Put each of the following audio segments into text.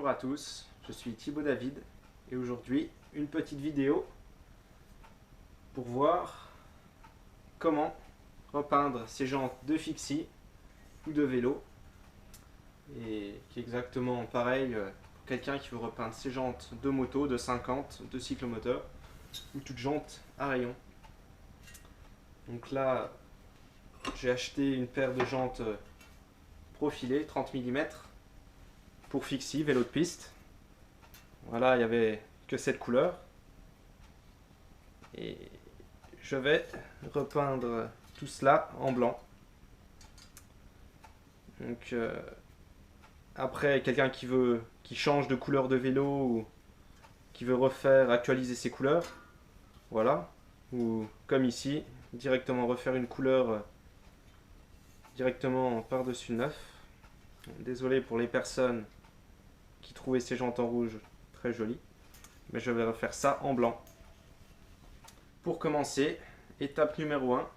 Bonjour à tous, je suis Thibaut David et aujourd'hui une petite vidéo pour voir comment repeindre ses jantes de fixie ou de vélo, et qui est exactement pareil pour quelqu'un qui veut repeindre ses jantes de moto, de 50, de cyclomoteur ou toutes jantes à rayon. Donc là j'ai acheté une paire de jantes profilées 30 mm pour fixie, vélo de piste. Voilà, il n'y avait que cette couleur. Et je vais repeindre tout cela en blanc. Donc après, quelqu'un qui change de couleur de vélo ou qui veut refaire, actualiser ses couleurs, voilà. Ou comme ici, directement refaire une couleur directement par-dessus le neuf. Désolé pour les personnes qui trouvaient ces jantes en rouge très jolies, mais je vais refaire ça en blanc. Pour commencer, étape numéro 1.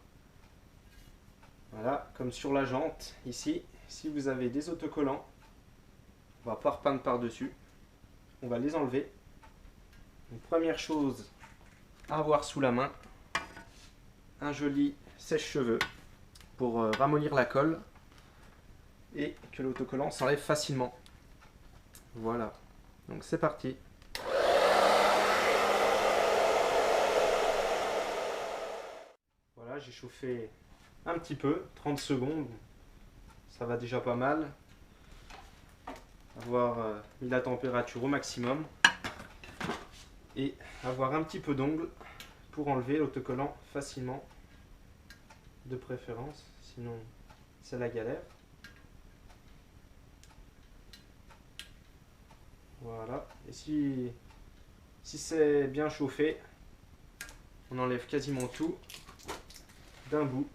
Voilà, comme sur la jante, ici, si vous avez des autocollants, on va pas repeindre par-dessus. On va les enlever. Donc, première chose à avoir sous la main, un joli sèche-cheveux pour ramollir la colle et que l'autocollant s'enlève facilement. Voilà, donc c'est parti. Voilà, j'ai chauffé un petit peu, 30 secondes, ça va déjà pas mal. Avoir mis la température au maximum et avoir un petit peu d'ongle pour enlever l'autocollant facilement, de préférence, sinon c'est la galère. Voilà, et si c'est bien chauffé, on enlève quasiment tout d'un bout.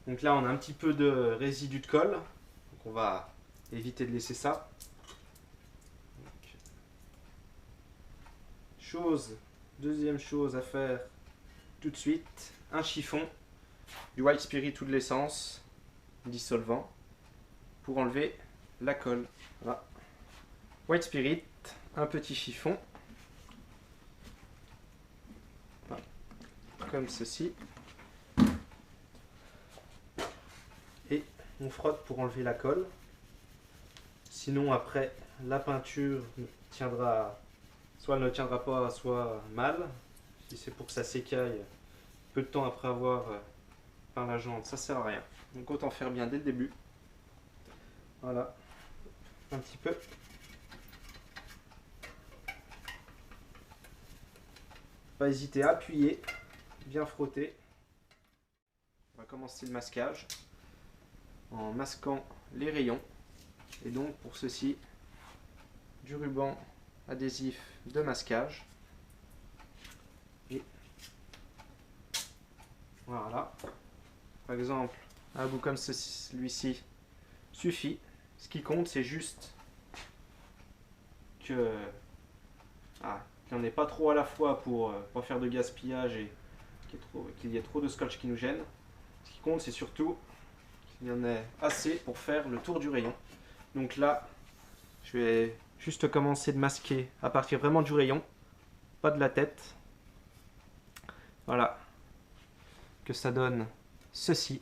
Donc là on a un petit peu de résidu de colle, donc on va éviter de laisser ça. Donc, deuxième chose à faire tout de suite, un chiffon, du white spirit ou de l'essence dissolvant pour enlever la colle. Voilà. White spirit, un petit chiffon, voilà, comme ceci, et on frotte pour enlever la colle. Sinon après la peinture tiendra, soit elle ne tiendra pas, soit mal. Si c'est pour que ça s'écaille peu de temps après avoir peint la jante, ça sert à rien. Donc autant faire bien dès le début. Voilà, un petit peu. Pas hésiter à appuyer, bien frotter. On va commencer le masquage en masquant les rayons. Et donc pour ceci, du ruban adhésif de masquage. Et voilà. Par exemple, un bout comme celui-ci suffit. Ce qui compte, c'est juste que qu'il n'y en ait pas trop à la fois pour pas faire de gaspillage et qu'il y ait trop de scotch qui nous gêne. Ce qui compte, c'est surtout qu'il y en ait assez pour faire le tour du rayon. Donc là, je vais juste commencer de masquer à partir vraiment du rayon, pas de la tête. Voilà, que ça donne ceci.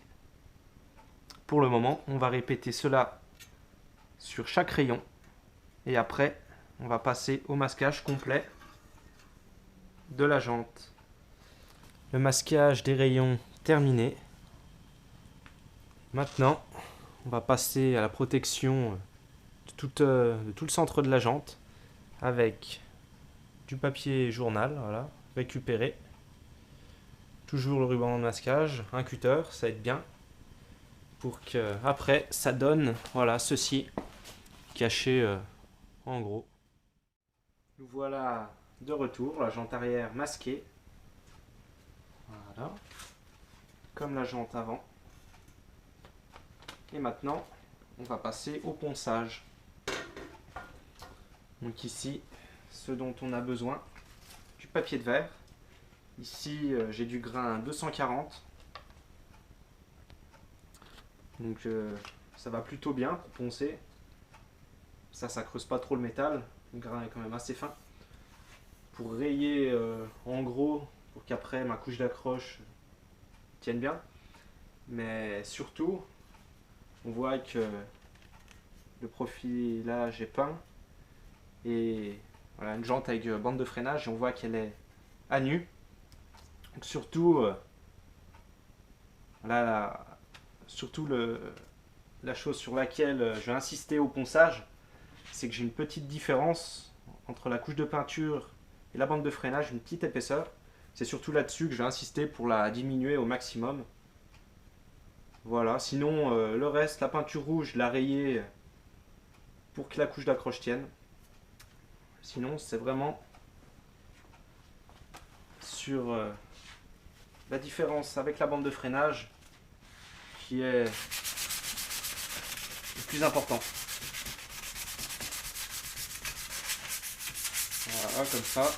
Pour le moment, on va répéter cela sur chaque rayon. Et après, on va passer au masquage complet de la jante. Le masquage des rayons terminé. Maintenant, on va passer à la protection de tout le centre de la jante avec du papier journal, voilà, récupéré. Toujours le ruban de masquage, un cutter, ça aide bien pour que après ça donne, voilà, ceci caché en gros. Nous voilà de retour, la jante arrière masquée. Voilà, comme la jante avant. Et maintenant, on va passer au ponçage. Donc ici, ce dont on a besoin, du papier de verre. Ici, j'ai du grain 240. Donc ça va plutôt bien pour poncer. ça creuse pas trop le métal. Le grain est quand même assez fin. Pour rayer en gros, pour qu'après ma couche d'accroche tienne bien. Mais surtout, on voit que le profilage est peint. Et voilà, une jante avec bande de freinage, et on voit qu'elle est à nu. Donc surtout, voilà, surtout la chose sur laquelle je vais insister au ponçage, c'est que j'ai une petite différence entre la couche de peinture et la bande de freinage, une petite épaisseur. C'est surtout là-dessus que je vais insister pour la diminuer au maximum. Voilà, sinon le reste, la peinture rouge, la rayer pour que la couche d'accroche tienne. Sinon, c'est vraiment sur la différence avec la bande de freinage qui est le plus important. Voilà, comme ça,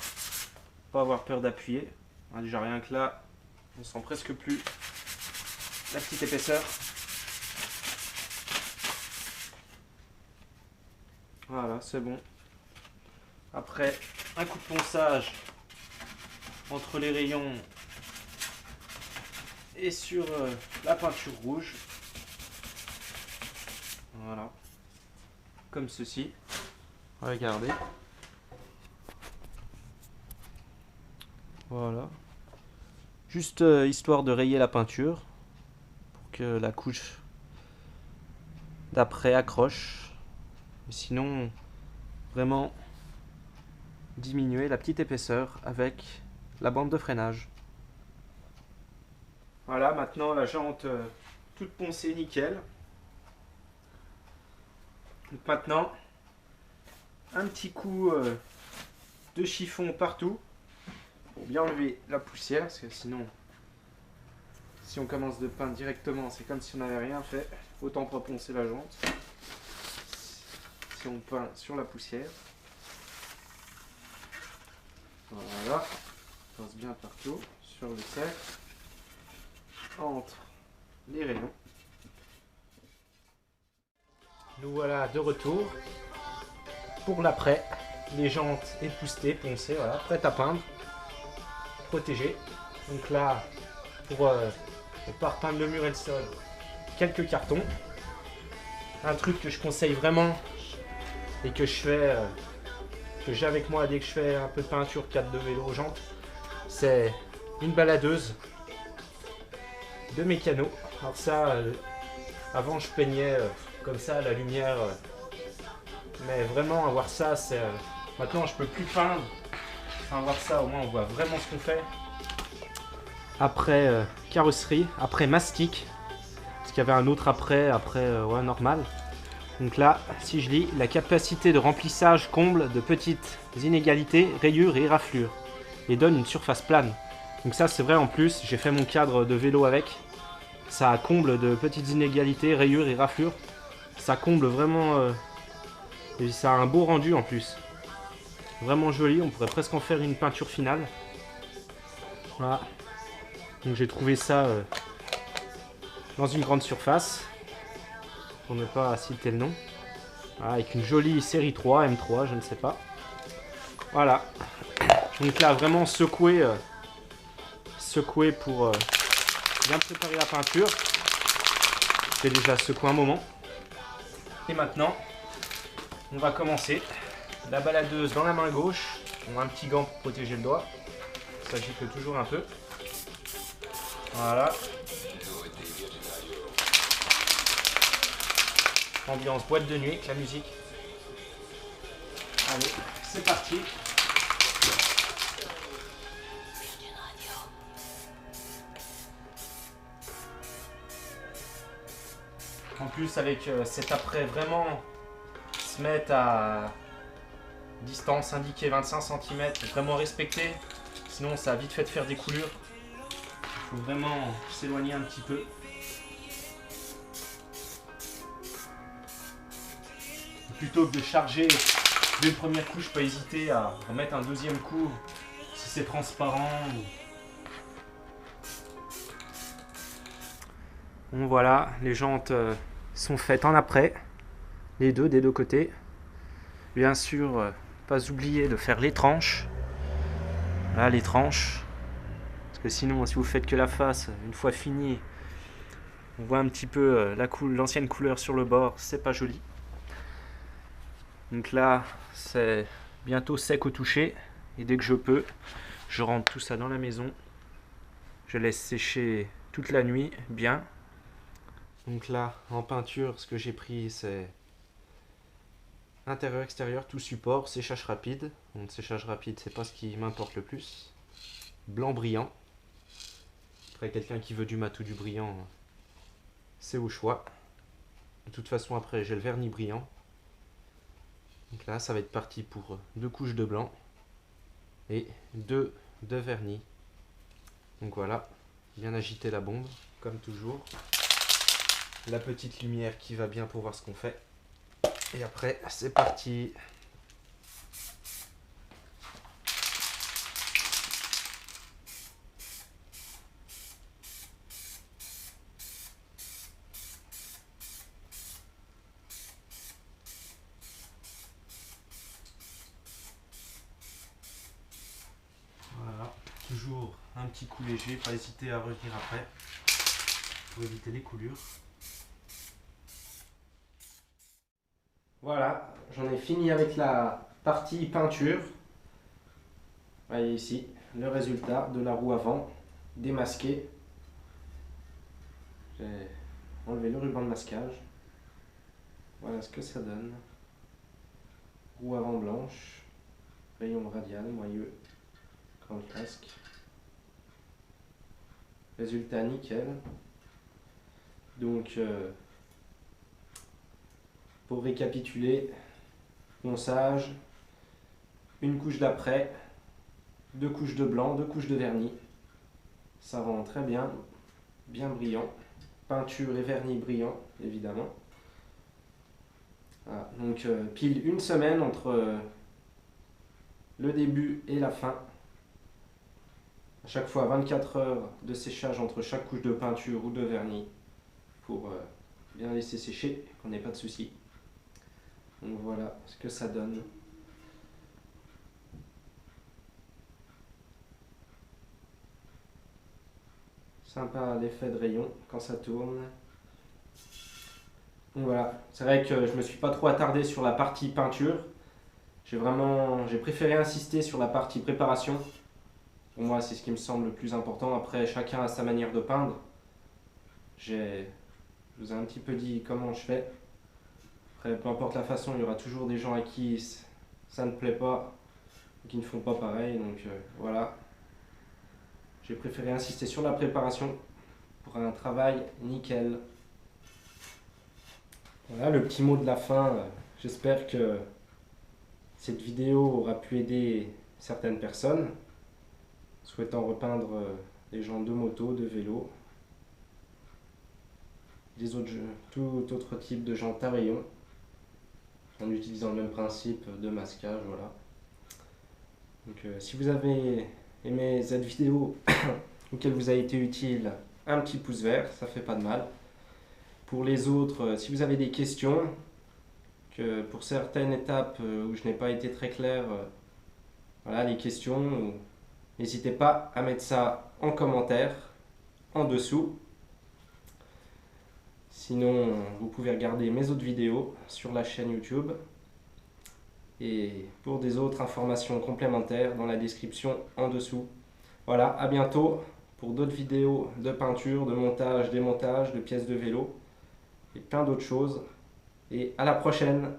pas avoir peur d'appuyer. Déjà rien que là, on sent presque plus la petite épaisseur. Voilà, c'est bon. Après, un coup de ponçage entre les rayons et sur la peinture rouge. Voilà. Comme ceci. Regardez. Voilà. Juste histoire de rayer la peinture pour que la couche d'après accroche. Sinon, vraiment diminuer la petite épaisseur avec la bande de freinage. Voilà, maintenant la jante toute poncée nickel. Donc maintenant, un petit coup de chiffon partout pour bien enlever la poussière, parce que sinon, si on commence de peindre directement, c'est comme si on n'avait rien fait. Autant pas poncer la jante si on peint sur la poussière. Voilà, on passe bien partout sur le cercle, entre les rayons. Nous voilà de retour pour l'après. Les jantes époustées, poncées, voilà, prêtes à peindre, protégées. Donc là, pour ne pas repeindre le mur et le sol, quelques cartons. Un truc que je conseille vraiment et que je fais, que j'ai avec moi dès que je fais un peu de peinture 4 de vélo aux jantes, c'est une baladeuse de mécano. Alors ça, avant je peignais comme ça à la lumière, mais vraiment avoir ça, c'est maintenant je peux plus peindre. Enfin, avoir ça, au moins on voit vraiment ce qu'on fait. Après carrosserie, après mastic, parce qu'il y avait un autre après ouais, normal. Donc là, si je lis, la capacité de remplissage comble de petites inégalités, rayures et raflures et donne une surface plane. Donc ça c'est vrai, en plus, j'ai fait mon cadre de vélo avec. Ça comble de petites inégalités, rayures et raflures. Ça comble vraiment, et ça a un beau rendu en plus. Vraiment joli, on pourrait presque en faire une peinture finale. Voilà. Donc j'ai trouvé ça dans une grande surface, pour ne pas citer le nom. Voilà, avec une jolie série 3, M3, je ne sais pas. Voilà. Donc là, vraiment secouer pour bien préparer la peinture. J'ai déjà secoué un moment. Et maintenant, on va commencer. La baladeuse dans la main gauche. On a un petit gant pour protéger le doigt. Ça gicle toujours un peu. Voilà. Ambiance boîte de nuit avec la musique. Allez, c'est parti. En plus, avec cet après, vraiment se mettre à distance indiquée 25 cm, vraiment respecter. Sinon, ça a vite fait de faire des coulures. Il faut vraiment s'éloigner un petit peu. Plutôt que de charger d'une première couche, pas hésiter à remettre un deuxième coup si c'est transparent. Bon voilà, les jantes sont faites en après, les deux des deux côtés. Bien sûr, pas oublier de faire les tranches. Là, les tranches. Parce que sinon, si vous faites que la face, une fois fini, on voit un petit peu l'ancienne couleur sur le bord, c'est pas joli. Donc là, c'est bientôt sec au toucher. Et dès que je peux, je rentre tout ça dans la maison. Je laisse sécher toute la nuit, bien. Donc là, en peinture, ce que j'ai pris, c'est intérieur, extérieur, tout support, séchage rapide. Donc séchage rapide, c'est pas ce qui m'importe le plus. Blanc brillant. Après, quelqu'un qui veut du mat ou du brillant, c'est au choix. De toute façon, après, j'ai le vernis brillant. Donc là, ça va être parti pour 2 couches de blanc et 2 de vernis. Donc voilà, bien agiter la bombe, comme toujours. La petite lumière qui va bien pour voir ce qu'on fait. Et après, c'est parti. Voilà, toujours un petit coup léger, pas hésiter à revenir après pour éviter les coulures. Voilà, j'en ai fini avec la partie peinture. Vous voyez ici le résultat de la roue avant démasquée. J'ai enlevé le ruban de masquage. Voilà ce que ça donne. Roue avant blanche, rayon radial moyeu, grand casque. Résultat nickel. Donc pour récapituler, ponçage, une couche d'après, 2 couches de blanc, 2 couches de vernis. Ça rend très bien, bien brillant. Peinture et vernis brillant, évidemment. Voilà, donc pile une semaine entre le début et la fin. À chaque fois 24 heures de séchage entre chaque couche de peinture ou de vernis pour bien laisser sécher, qu'on n'ait pas de soucis. Donc voilà ce que ça donne. Sympa l'effet de rayon quand ça tourne. Donc voilà, c'est vrai que je me suis pas trop attardé sur la partie peinture. J'ai préféré insister sur la partie préparation. Pour moi, c'est ce qui me semble le plus important. Après, chacun a sa manière de peindre. Je vous ai un petit peu dit comment je fais. Après, peu importe la façon, il y aura toujours des gens à qui ça ne plaît pas, qui ne font pas pareil. Donc voilà, j'ai préféré insister sur la préparation pour un travail nickel. Voilà le petit mot de la fin. J'espère que cette vidéo aura pu aider certaines personnes souhaitant repeindre des gens de moto, de vélo, tout autre type de jantes à rayons, en utilisant le même principe de masquage. Voilà. Donc, si vous avez aimé cette vidéo ou qu'elle vous a été utile, un petit pouce vert, ça fait pas de mal. Pour les autres, si vous avez des questions, que pour certaines étapes où je n'ai pas été très clair, voilà les questions, n'hésitez pas à mettre ça en commentaire en dessous. Sinon, vous pouvez regarder mes autres vidéos sur la chaîne YouTube. Et pour des autres informations complémentaires dans la description en dessous. Voilà, à bientôt pour d'autres vidéos de peinture, de montage, démontage, de pièces de vélo et plein d'autres choses. Et à la prochaine!